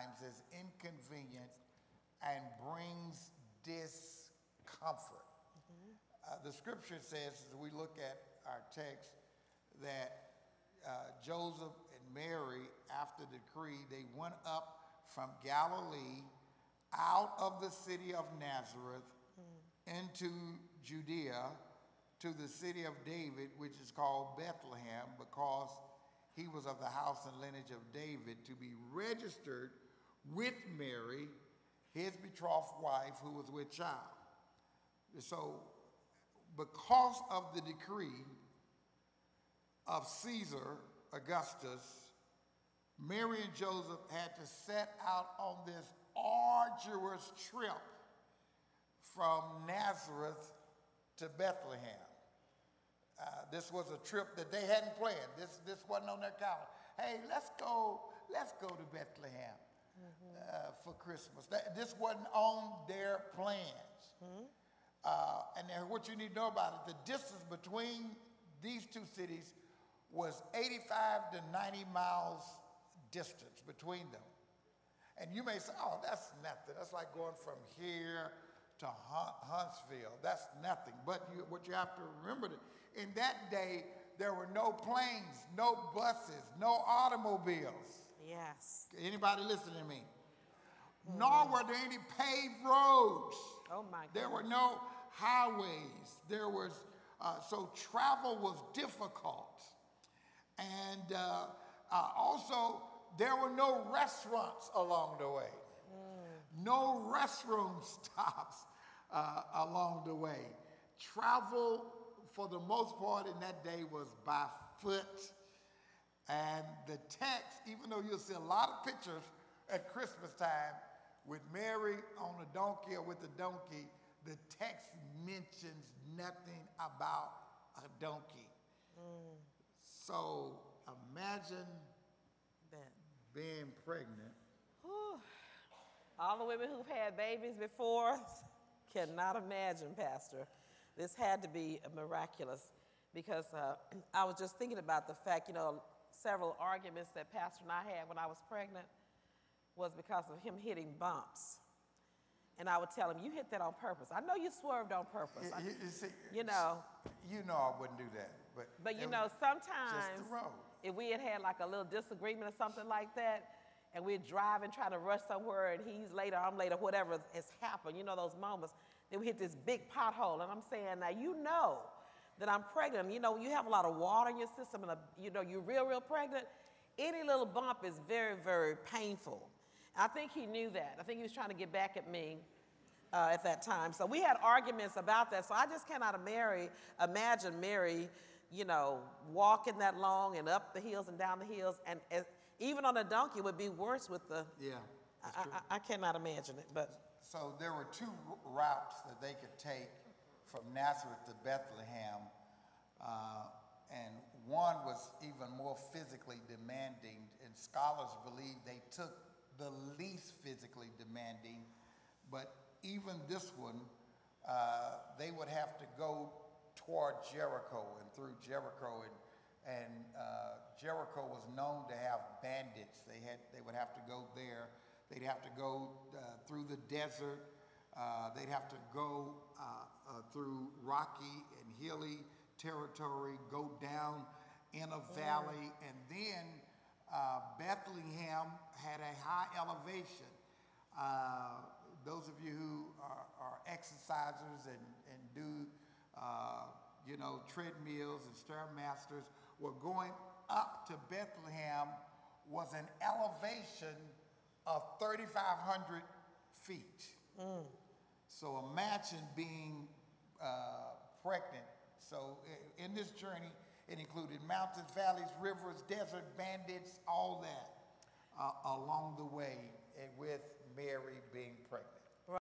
times is inconvenient and brings discomfort. The scripture says, as we look at our text, that Joseph and Mary, after the decree, they went up from Galilee out of the city of Nazareth into Judea to the city of David, which is called Bethlehem, because he was of the house and lineage of David, to be registered with Mary, his betrothed wife, who was with child. So, because of the decree of Caesar Augustus, Mary and Joseph had to set out on this arduous trip from Nazareth to Bethlehem. This was a trip that they hadn't planned. This wasn't on their calendar. Hey, let's go to Bethlehem for Christmas. This wasn't on their plans. And then what you need to know about it, the distance between these two cities was 85 to 90 miles distance between them. And you may say, oh, that's nothing. That's like going from here to Huntsville. That's nothing. But what you have to remember, in that day, there were no planes, no buses, no automobiles. Yes. Anybody listening to me? Nor were there any paved roads. Oh my God. There were no highways. There was, so travel was difficult. And also, there were no restaurants along the way. No restroom stops along the way. Travel, for the most part in that day, was by foot. And the text, even though you'll see a lot of pictures at Christmas time with Mary on a donkey or with a donkey, the text mentions nothing about a donkey. So imagine being pregnant. Whew. All the women who've had babies before cannot imagine, Pastor. This had to be miraculous, because I was just thinking about the fact, several arguments that Pastor and I had when I was pregnant was because of him hitting bumps. And I would tell him, you hit that on purpose. I know you swerved on purpose. You know I wouldn't do that. But sometimes just the road. If we had like a little disagreement or something like that, and we're driving, trying to rush somewhere, and he's late or I'm late or whatever has happened, those moments, then we hit this big pothole. And I'm saying, now you know that I'm pregnant. You have a lot of water in your system, and you're real pregnant. Any little bump is very, very painful. I think he knew that. I think he was trying to get back at me at that time. So we had arguments about that. So I just cannot imagine Mary, walking that long and up the hills and down the hills. And even on a donkey, it would be worse with the... Yeah, I cannot imagine it, but... So there were two routes that they could take from Nazareth to Bethlehem. And one was even more physically demanding. And scholars believe they took the least physically demanding. But even this one, they would have to go toward Jericho and through Jericho, and Jericho was known to have bandits. They would have to go there. They'd have to go through the desert. They'd have to go through rocky and hilly territory, go down in a valley, and then Bethlehem had a high elevation. Those of you who are exercisers and do treadmills and stairmasters, were going up to Bethlehem was an elevation of 3,500 feet. So imagine being pregnant. So in this journey, it included mountains, valleys, rivers, desert, bandits, all that along the way, with Mary being pregnant.